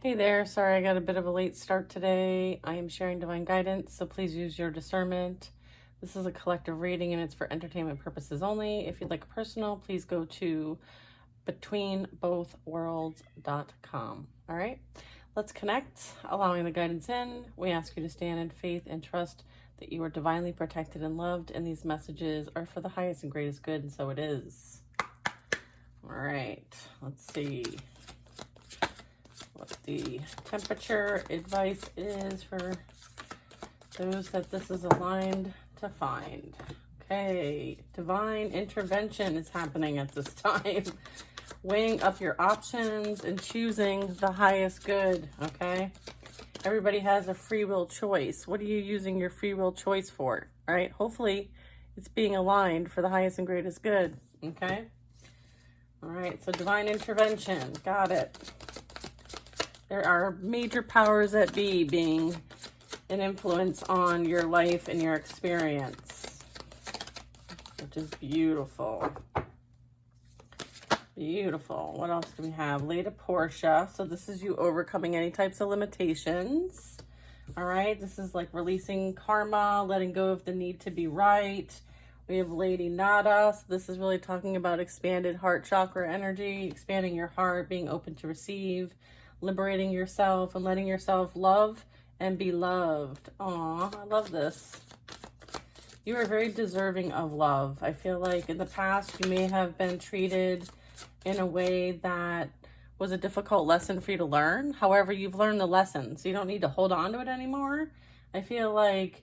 Hey there, sorry I got a bit of a late start today. I am sharing divine guidance, so please use your discernment. This is a collective reading and it's for entertainment purposes only. If you'd like a personal, please go to betweenbothworlds.com. All right, let's connect, allowing the guidance in. We ask you to stand in faith and trust that you are divinely protected and loved, and these messages are for the highest and greatest good, and so it is. All right, let's see what the temperature advice is for those that this is aligned to find. Okay, divine intervention is happening at this time. Weighing up your options and choosing the highest good, okay? Everybody has a free will choice. What are you using your free will choice for? All right, hopefully it's being aligned for the highest and greatest good, okay? All right, so divine intervention, got it. There are major powers that be being an influence on your life and your experience, which is beautiful. Beautiful. What else do we have? Lady Portia. So this is you overcoming any types of limitations. All right. This is like releasing karma, letting go of the need to be right. We have Lady Nada. So this is really talking about expanded heart chakra energy, expanding your heart, being open to receive, liberating yourself and letting yourself love and be loved. Aw, I love this. You are very deserving of love. I feel like in the past you may have been treated in a way that was a difficult lesson for you to learn. However, you've learned the lesson, so you don't need to hold on to it anymore. I feel like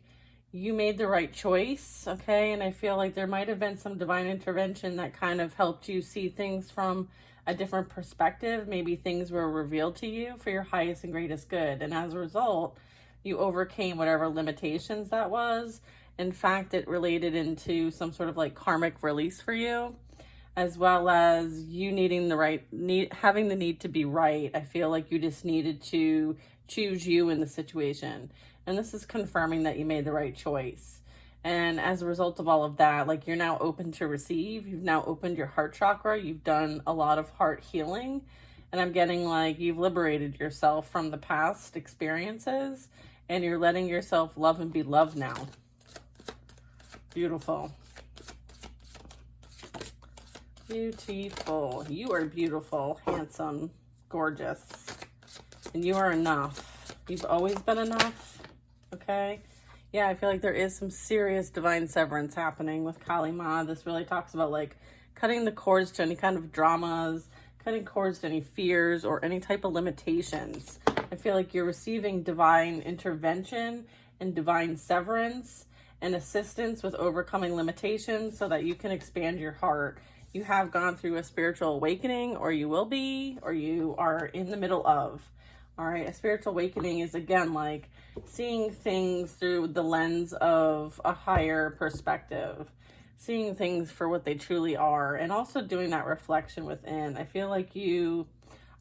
you made the right choice, okay? And I feel like there might have been some divine intervention that kind of helped you see things from a different perspective. Maybe things were revealed to you for your highest and greatest good. And as a result, you overcame whatever limitations that was. In fact, it related into some sort of like karmic release for you, as well as you needing having the need to be right. I feel like you just needed to choose you in the situation. And this is confirming that you made the right choice. And as a result of all of that, like you're now open to receive. You've now opened your heart chakra. You've done a lot of heart healing. And I'm getting like you've liberated yourself from the past experiences and you're letting yourself love and be loved now. Beautiful. Beautiful. You are beautiful, handsome, gorgeous. And you are enough. You've always been enough. Okay? Yeah, I feel like there is some serious divine severance happening with Kali Ma. This really talks about like cutting the cords to any kind of dramas, cutting cords to any fears or any type of limitations. I feel like you're receiving divine intervention and divine severance and assistance with overcoming limitations so that you can expand your heart. You have gone through a spiritual awakening, or you will be, or you are in the middle of. All right, a spiritual awakening is, again, like seeing things through the lens of a higher perspective, seeing things for what they truly are, and also doing that reflection within. I feel like you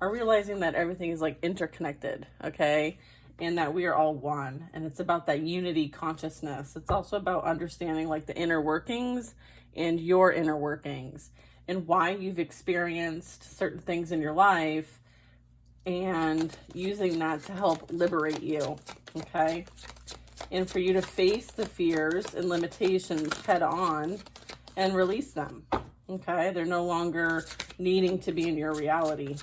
are realizing that everything is like interconnected, okay? And that we are all one. And it's about that unity consciousness. It's also about understanding like the inner workings and your inner workings and why you've experienced certain things in your life and using that to help liberate you, okay? And for you to face the fears and limitations head on and release them, okay? They're no longer needing to be in your reality.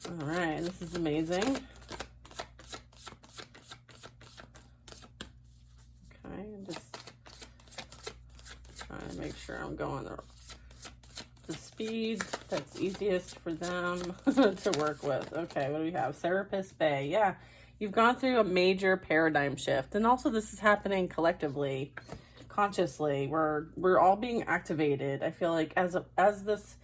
All right, this is amazing. Okay, I'm just trying to make sure I'm going the speed that's easiest for them to work with. Okay, what do we have? Serapis Bay. Yeah, you've gone through a major paradigm shift. And also this is happening collectively, consciously. We're all being activated. I feel like as this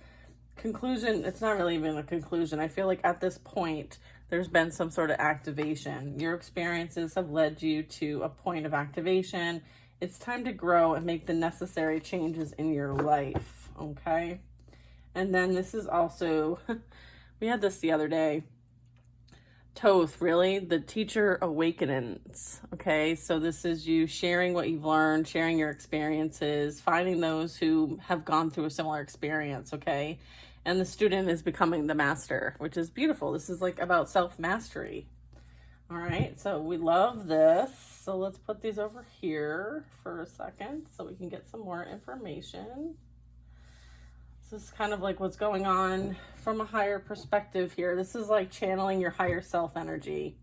conclusion, it's not really even a conclusion. I feel like at this point, there's been some sort of activation. Your experiences have led you to a point of activation. It's time to grow and make the necessary changes in your life, okay? And then this is also, we had this the other day, Thoth, really, the teacher awakenings, okay? So this is you sharing what you've learned, sharing your experiences, finding those who have gone through a similar experience, okay? and the student is becoming the master, which is beautiful. This is like about self-mastery. All right, so we love this. So let's put these over here for a second so we can get some more information. This is kind of like what's going on from a higher perspective here. This is like channeling your higher self energy.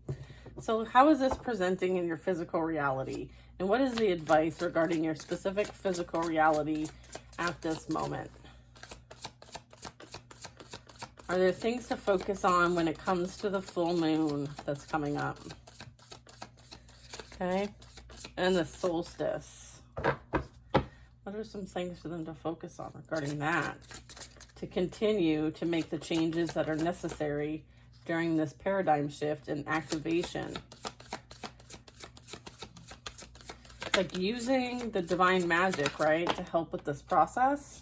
So how is this presenting in your physical reality? And what is the advice regarding your specific physical reality at this moment? Are there things to focus on when it comes to the full moon that's coming up? Okay, and the solstice. What are some things for them to focus on regarding that? To continue to make the changes that are necessary during this paradigm shift and activation. It's like using the divine magic, right, to help with this process.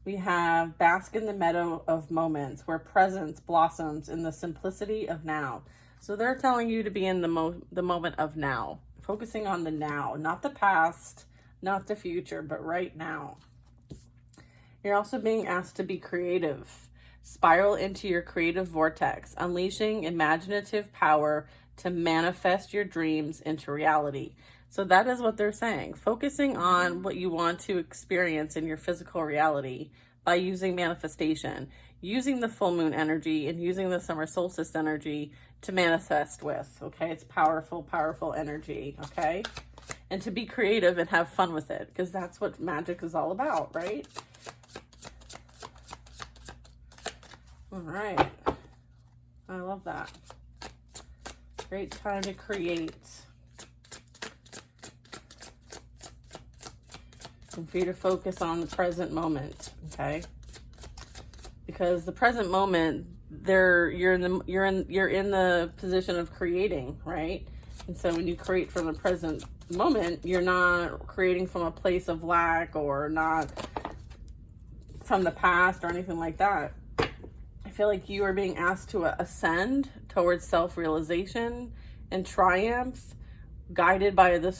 We have bask in the meadow of moments where presence blossoms in the simplicity of now. So they're telling you to be in the moment of now, focusing on the now, not the past, not the future, but right now. You're also being asked to be creative. Spiral into your creative vortex, unleashing imaginative power to manifest your dreams into reality. So that is what they're saying. Focusing on what you want to experience in your physical reality by using manifestation, using the full moon energy and using the summer solstice energy to manifest with, okay? It's powerful, powerful energy, okay? And to be creative and have fun with it, because that's what magic is all about, right? All right. I love that. Great time to create. And for you to focus on the present moment, okay? Because the present moment, you're in the position of creating, right? And so when you create from the present moment, you're not creating from a place of lack or not from the past or anything like that. I feel like you are being asked to ascend towards self-realization and triumph, guided by the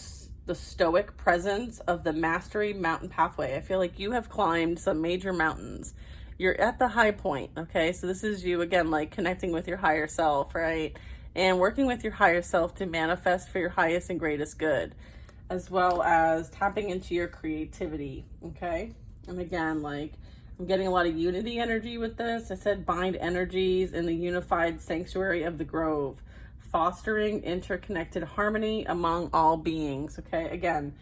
stoic presence of the mastery mountain pathway. I feel like you have climbed some major mountains. You're at the high point, okay? So this is you, again, like connecting with your higher self, right? And working with your higher self to manifest for your highest and greatest good, as well as tapping into your creativity, okay? And again, like, I'm getting a lot of unity energy with this. I said bind energies in the unified sanctuary of the grove, fostering interconnected harmony among all beings, okay? Again,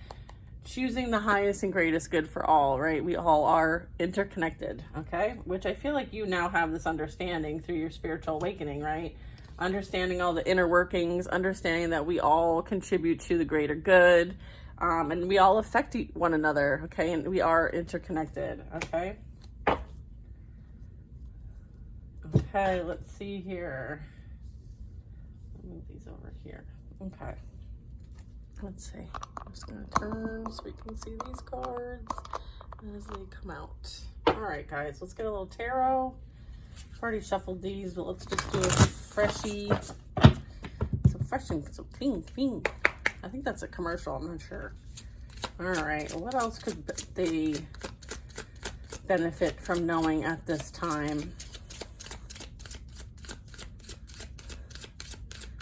choosing the highest and greatest good for all, right? We all are interconnected, okay? Which I feel like you now have this understanding through your spiritual awakening, right? Understanding all the inner workings, understanding that we all contribute to the greater good, and we all affect one another, okay? And we are interconnected, okay? Okay, let's see here. Move these over here. Okay. Let's see. I'm just going to turn so we can see these cards as they come out. All right, guys, let's get a little tarot. I've already shuffled these, but let's just do a freshie. So fresh and so clean. I think that's a commercial. I'm not sure. All right. What else could they benefit from knowing at this time?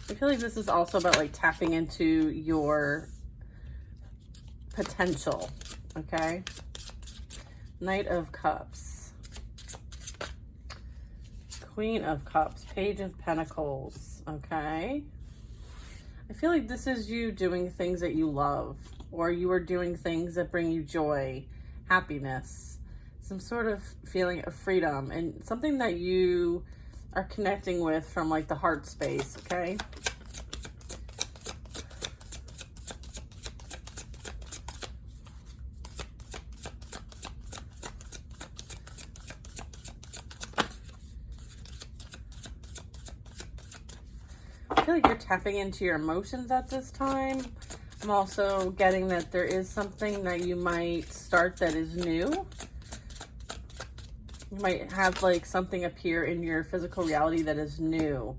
I feel like this is also about like tapping into your potential, okay? Knight of Cups, Queen of Cups, Page of Pentacles, okay? I feel like this is you doing things that you love, or you are doing things that bring you joy, happiness, some sort of feeling of freedom, and something that you are connecting with from like the heart space, okay? I feel like you're tapping into your emotions at this time. I'm also getting that there is something that you might start that is new. You might have like something appear in your physical reality that is new.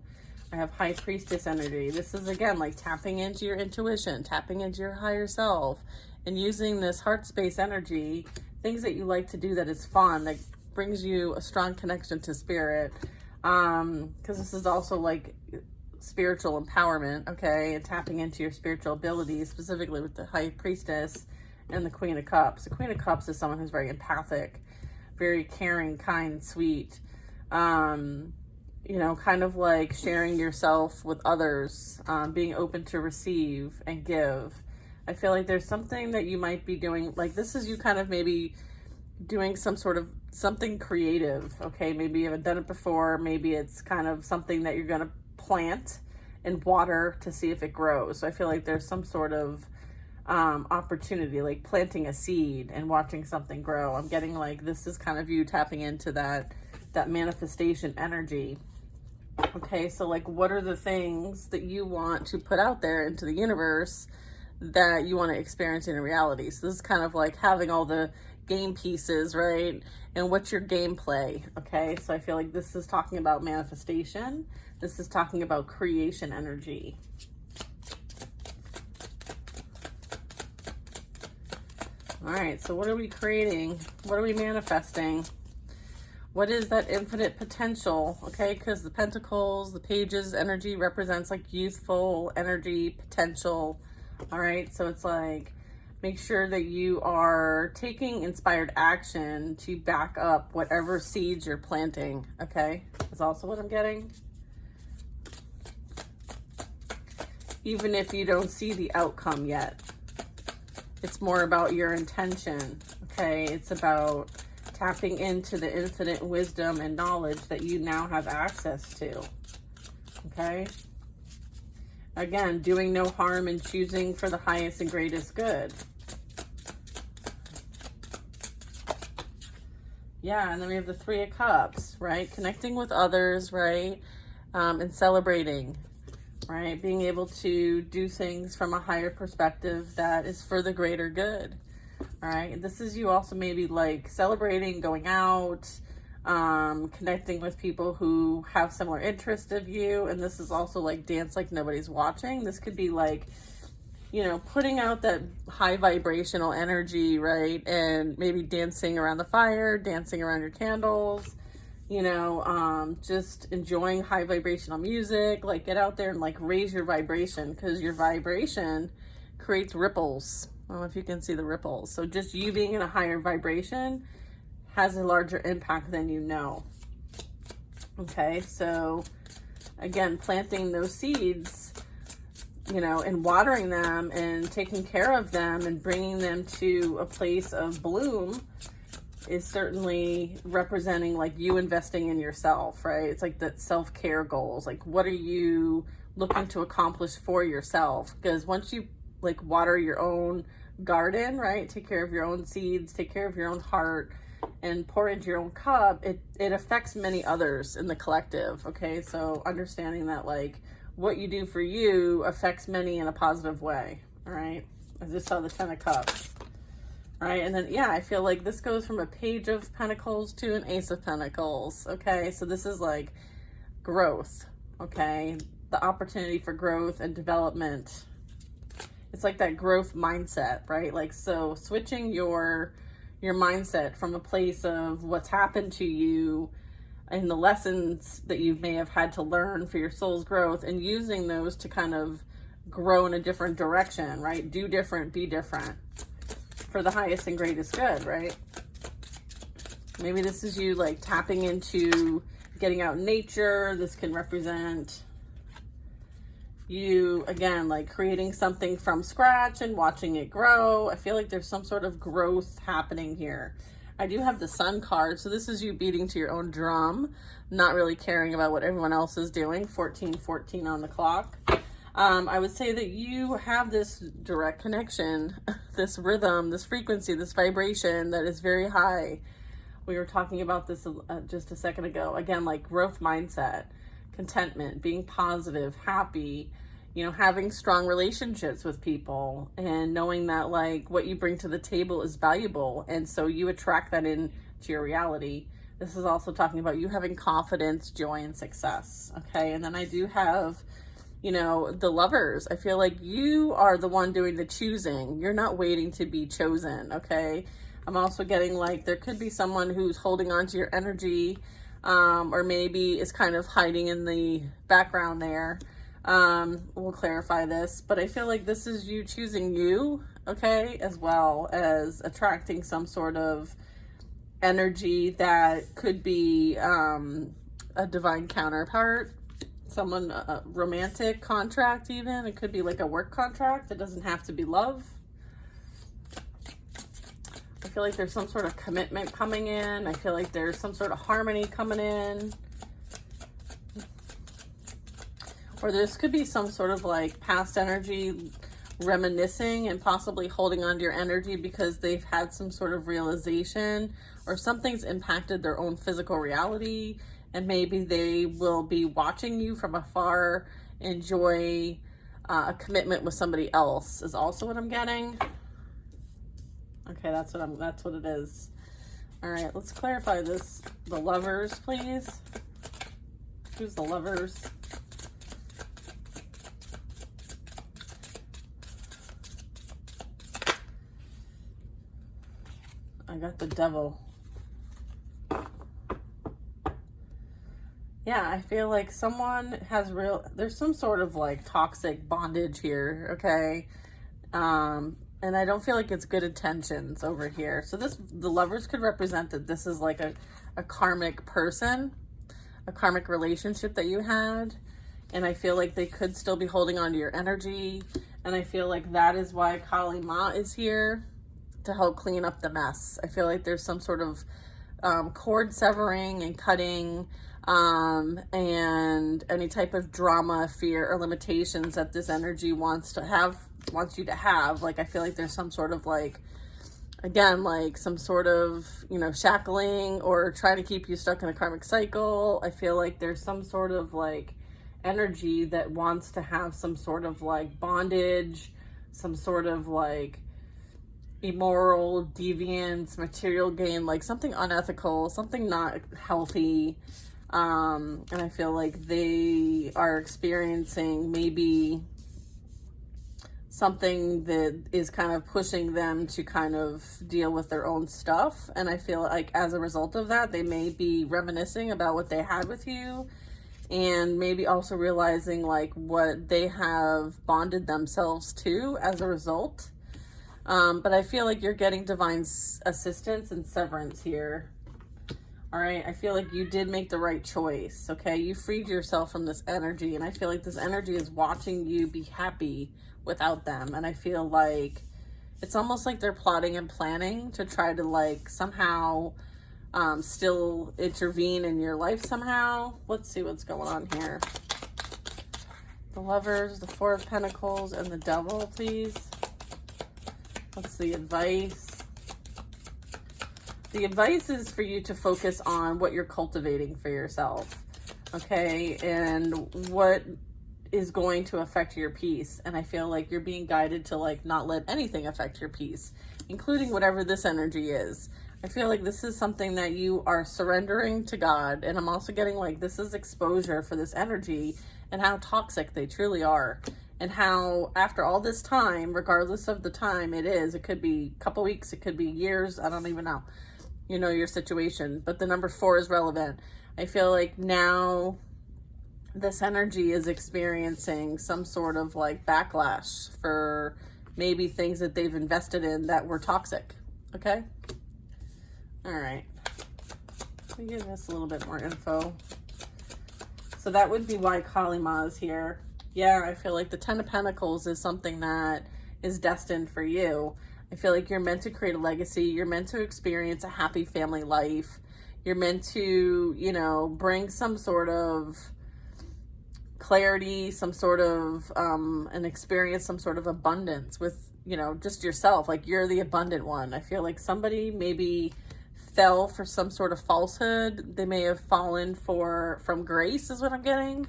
I have High Priestess energy. This is again like tapping into your intuition, tapping into your higher self, and using this heart space energy, things that you like to do that is fun, like brings you a strong connection to spirit. Because this is also like spiritual empowerment, okay, and tapping into your spiritual abilities, specifically with the High Priestess and the Queen of Cups. The Queen of Cups is someone who's very empathic, very caring, kind, sweet, you know, kind of like sharing yourself with others, being open to receive and give. I feel like there's something that you might be doing, like this is you kind of maybe doing some sort of something creative, okay? Maybe you haven't done it before. Maybe it's kind of something that you're going to plant and water to see if it grows. So I feel like there's some sort of opportunity, like planting a seed and watching something grow. I'm getting like this is kind of you tapping into that manifestation energy. Okay, so like what are the things that you want to put out there into the universe that you want to experience in reality? So this is kind of like having all the game pieces, right? And what's your gameplay? Okay, so I feel like this is talking about manifestation. This is talking about creation energy. All right, so what are we creating? What are we manifesting? What is that infinite potential? Okay, because the pentacles, the pages energy represents like youthful energy, potential. All right, so it's like, make sure that you are taking inspired action to back up whatever seeds you're planting, okay? That's also what I'm getting. Even if you don't see the outcome yet. It's more about your intention, okay? It's about tapping into the infinite wisdom and knowledge that you now have access to, okay? Again, doing no harm and choosing for the highest and greatest good. Yeah, and then we have the Three of Cups, right? Connecting with others, right? And celebrating, right? Being able to do things from a higher perspective that is for the greater good, all right? This is you also maybe like celebrating, going out, connecting with people who have similar interests of you. And this is also like dance like nobody's watching. This could be like, you know, putting out that high vibrational energy, right? And maybe dancing around the fire, dancing around your candles, you know, just enjoying high vibrational music. Like get out there and like raise your vibration, because your vibration creates ripples. I don't know if you can see the ripples. So just you being in a higher vibration has a larger impact than you know. Okay, so again, planting those seeds, you know, and watering them and taking care of them and bringing them to a place of bloom is certainly representing like you investing in yourself, right? It's like that self-care goals. Like what are you looking to accomplish for yourself? Because once you like water your own garden, right? Take care of your own seeds, take care of your own heart, and pour into your own cup, it affects many others in the collective, okay? So understanding that like what you do for you affects many in a positive way, all right? I just saw the Ten of Cups, right? And then, yeah, I feel like this goes from a Page of Pentacles to an Ace of Pentacles, okay? So this is like growth, okay? The opportunity for growth and development. It's like that growth mindset, right? Like, so switching your mindset from a place of what's happened to you and the lessons that you may have had to learn for your soul's growth, and using those to kind of grow in a different direction, right? Do different, be different for the highest and greatest good, right? Maybe this is you like tapping into getting out in nature. This can represent you, again, like creating something from scratch and watching it grow. I feel like there's some sort of growth happening here. I do have the Sun card, so this is you beating to your own drum, not really caring about what everyone else is doing. 14:14 on the clock. I would say that you have this direct connection, this rhythm, this frequency, this vibration that is very high. We were talking about this just a second ago. Again, like growth mindset, contentment, being positive, happy, you know, having strong relationships with people, and knowing that like what you bring to the table is valuable, and so you attract that into your reality. This is also talking about you having confidence, joy, and success, okay? And then I do have, you know, the Lovers. I feel like you are the one doing the choosing. You're not waiting to be chosen, okay? I'm also getting like there could be someone who's holding on to your energy, or maybe is kind of hiding in the background there. We'll clarify this, but I feel like this is you choosing you, okay, as well as attracting some sort of energy that could be a divine counterpart, someone, a romantic contract even. It could be like a work contract. It doesn't have to be love. I feel like there's some sort of commitment coming in. I feel like there's some sort of harmony coming in. Or this could be some sort of like past energy reminiscing and possibly holding on to your energy because they've had some sort of realization or something's impacted their own physical reality, and maybe they will be watching you from afar, enjoy a commitment with somebody else is also what I'm getting. Okay, that's what it is. All right, let's clarify this. The Lovers, please. Who's the Lovers? I got the Devil. Yeah, I feel like someone has there's some sort of like toxic bondage here, okay? And I don't feel like it's good intentions over here. So the Lovers could represent that this is like a karmic person, a karmic relationship that you had. And I feel like they could still be holding on to your energy. And I feel like that is why Kali Ma is here, to help clean up the mess. I feel like there's some sort of cord severing and cutting, and any type of drama, fear, or limitations that this energy wants you to have. Like, I feel like there's some sort of like, again, like some sort of, shackling or trying to keep you stuck in a karmic cycle. I feel like there's some sort of like energy that wants to have some sort of like bondage, some sort of like immoral, deviance, material gain, like something unethical, something not healthy. And I feel like they are experiencing maybe something that is kind of pushing them to kind of deal with their own stuff. And I feel like as a result of that, they may be reminiscing about what they had with you, and maybe also realizing like what they have bonded themselves to as a result. But I feel like you're getting divine assistance and severance here. All right. I feel like you did make the right choice. Okay. You freed yourself from this energy. And I feel like this energy is watching you be happy without them. And I feel like it's almost like they're plotting and planning to try to like somehow still intervene in your life somehow. Let's see what's going on here. The Lovers, the Four of Pentacles, and the Devil, please. What's the advice? The advice is for you to focus on what you're cultivating for yourself, okay? And what is going to affect your peace. And I feel like you're being guided to like not let anything affect your peace, including whatever this energy is. I feel like this is something that you are surrendering to God. And I'm also getting like this is exposure for this energy and how toxic they truly are. And how after all this time, regardless of the time it could be a couple weeks, it could be years, I don't even know, your situation. But the number 4 is relevant. I feel like now this energy is experiencing some sort of like backlash for maybe things that they've invested in that were toxic. Okay? All right. Let me give this a little bit more info. So that would be why Kali Ma is here. Yeah, I feel like the 10 of Pentacles is something that is destined for you. I feel like you're meant to create a legacy. You're meant to experience a happy family life. You're meant to, bring some sort of clarity, some sort of, and experience some sort of abundance with, just yourself. Like you're the abundant one. I feel like somebody maybe fell for some sort of falsehood. They may have fallen from grace is what I'm getting.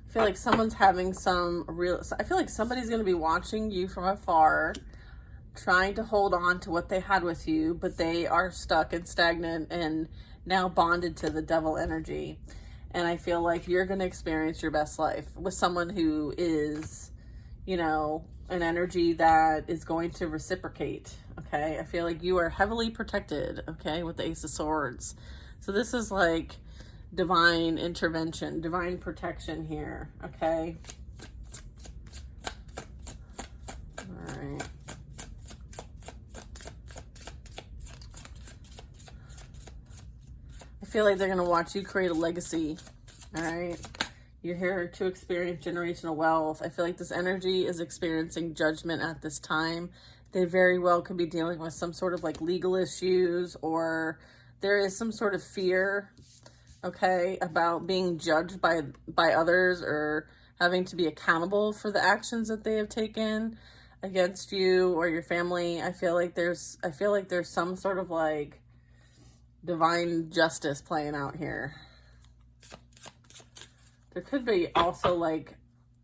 I feel like someone's having I feel like somebody's going to be watching you from afar, trying to hold on to what they had with you, but they are stuck and stagnant and now bonded to the Devil energy. And I feel like you're going to experience your best life with someone who is, an energy that is going to reciprocate. Okay, I feel like you are heavily protected, okay, with the Ace of Swords. So this is like divine intervention, divine protection here, okay? All right. I feel like they're going to watch you create a legacy, all right? You're here to experience generational wealth. I feel like this energy is experiencing judgment at this time. They very well could be dealing with some sort of like legal issues, or there is some sort of fear, okay, about being judged by others, or having to be accountable for the actions that they have taken against you or your family. I feel like there's some sort of like divine justice playing out here. There could be also like,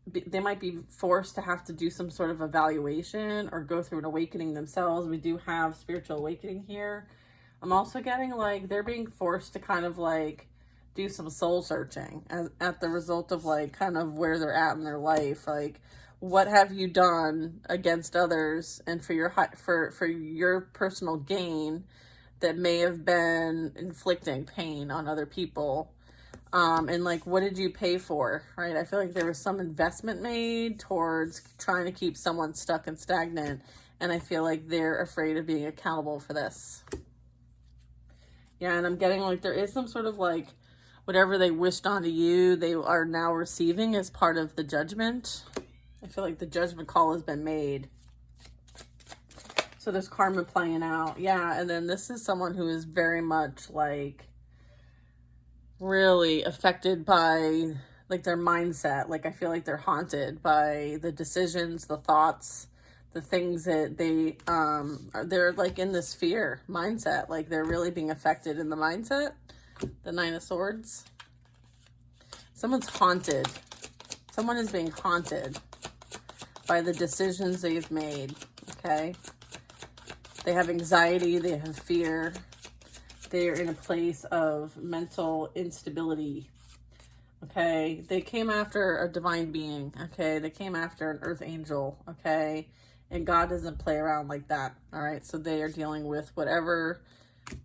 they might be forced to have to do some sort of evaluation or go through an awakening themselves. We do have spiritual awakening here. I'm also getting like they're being forced to kind of like do some soul searching at the result of like kind of where they're at in their life. Like, what have you done against others and for your personal gain that may have been inflicting pain on other people? And like, what did you pay for, right? I feel like there was some investment made towards trying to keep someone stuck and stagnant. And I feel like they're afraid of being accountable for this. Yeah, and I'm getting like there is some sort of like whatever they wished onto you, they are now receiving as part of the judgment. I feel like the judgment call has been made. So there's karma playing out. Yeah, and then this is someone who is very much like really affected by like their mindset. Like I feel like they're haunted by the decisions, the thoughts, the things that they're like in this fear mindset. Like they're really being affected in the mindset. The Nine of Swords. Someone's haunted. Someone is being haunted by the decisions they've made. Okay. They have anxiety. They have fear. They're in a place of mental instability. Okay. They came after a divine being. Okay. They came after an earth angel. Okay. And God doesn't play around like that. All right. So they are dealing with whatever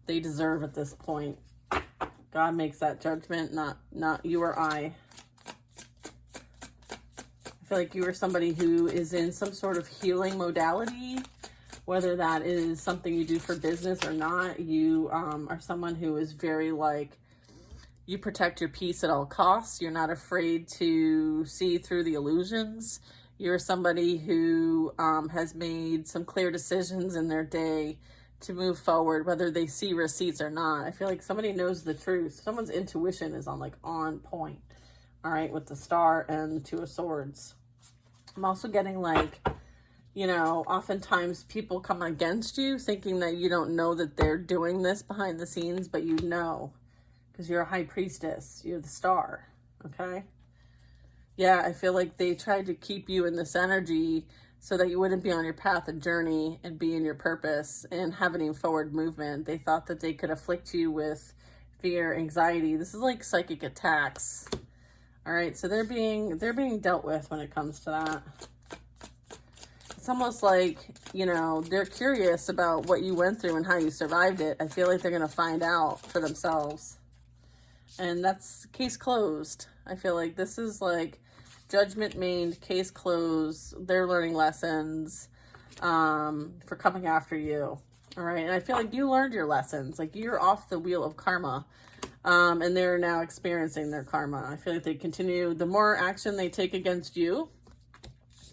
they deserve at this point. God makes that judgment, not you or I. I feel like you are somebody who is in some sort of healing modality, whether that is something you do for business or not. You are someone who is very like, you protect your peace at all costs. You're not afraid to see through the illusions. You're somebody who has made some clear decisions in their day to move forward, whether they see receipts or not. I feel like somebody knows the truth. Someone's intuition is on point. All right, with the Star and the Two of Swords. I'm also getting like, you know, oftentimes people come against you thinking that you don't know that they're doing this behind the scenes, but you know, because you're a high priestess. You're the Star, okay? Yeah, I feel like they tried to keep you in this energy so that you wouldn't be on your path and journey and be in your purpose and have any forward movement. They thought that they could afflict you with fear, anxiety. This is like psychic attacks. All right, so they're being dealt with when it comes to that. It's almost like, you know, they're curious about what you went through and how you survived it. I feel like they're going to find out for themselves. And that's case closed. I feel like this is like judgment made, case closed. They're learning lessons for coming after you. All right. And I feel like you learned your lessons. Like you're off the wheel of karma. And they're now experiencing their karma. I feel like they continue. The more action they take against you,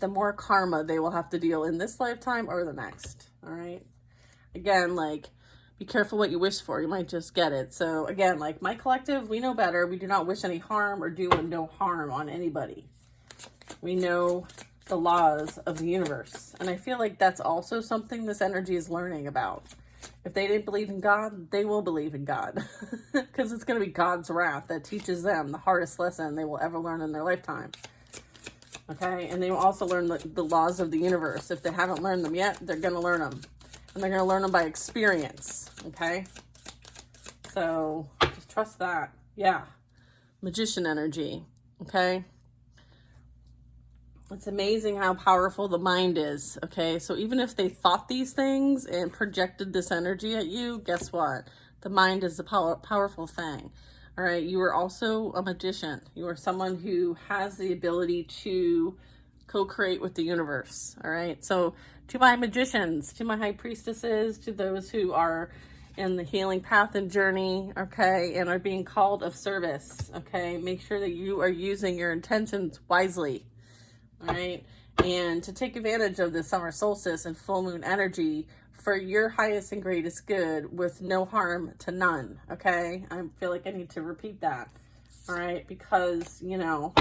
the more karma they will have to deal in this lifetime or the next. All right. Again, like, be careful what you wish for. You might just get it. So again, like my collective, we know better. We do not wish any harm or do no harm on anybody. We know the laws of the universe. And I feel like that's also something this energy is learning about. If they didn't believe in God, they will believe in God. Because it's going to be God's wrath that teaches them the hardest lesson they will ever learn in their lifetime. Okay? And they will also learn the laws of the universe. If they haven't learned them yet, they're going to learn them. And they're going to learn them by experience. Okay? So, just trust that. Yeah. Magician energy. Okay? It's amazing how powerful the mind is, okay? So even if they thought these things and projected this energy at you, guess what? The mind is a powerful thing, all right? You are also a magician. You are someone who has the ability to co-create with the universe, all right? So to my magicians, to my high priestesses, to those who are in the healing path and journey, okay, and are being called of service, okay? Make sure that you are using your intentions wisely. All right, and to take advantage of the summer solstice and full moon energy for your highest and greatest good with no harm to none, okay? I feel like I need to repeat that, all right? Because, you know,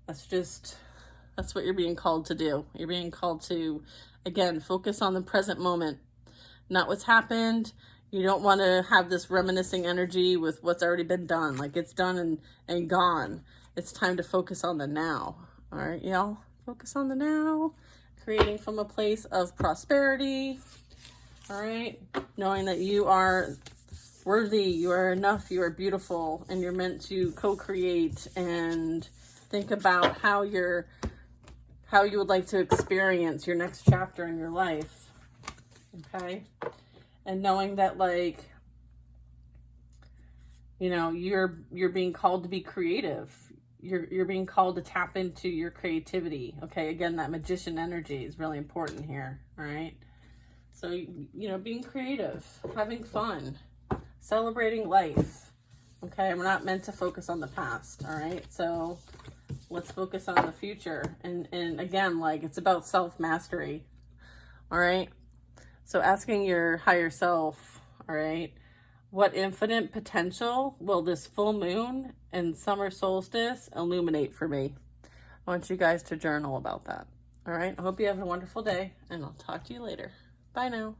that's what you're being called to do. You're being called to, again, focus on the present moment, not what's happened. You don't want to have this reminiscing energy with what's already been done. Like, it's done and gone. It's time to focus on the now. All right, y'all, focus on the now, creating from a place of prosperity, all right, knowing that you are worthy, you are enough, you are beautiful, and you're meant to co-create and think about how you would like to experience your next chapter in your life, okay, and knowing that, like, you know, you're being called to be creative. You're being called to tap into your creativity. Okay, again, that magician energy is really important here. All right, so you know, being creative, having fun, celebrating life. Okay, we're not meant to focus on the past. All right, so let's focus on the future. And again, like, it's about self-mastery. All right, so asking your higher self, all right, what infinite potential will this full moon and summer solstice illuminate for me? I want you guys to journal about that. All right. I hope you have a wonderful day, and I'll talk to you later. Bye now.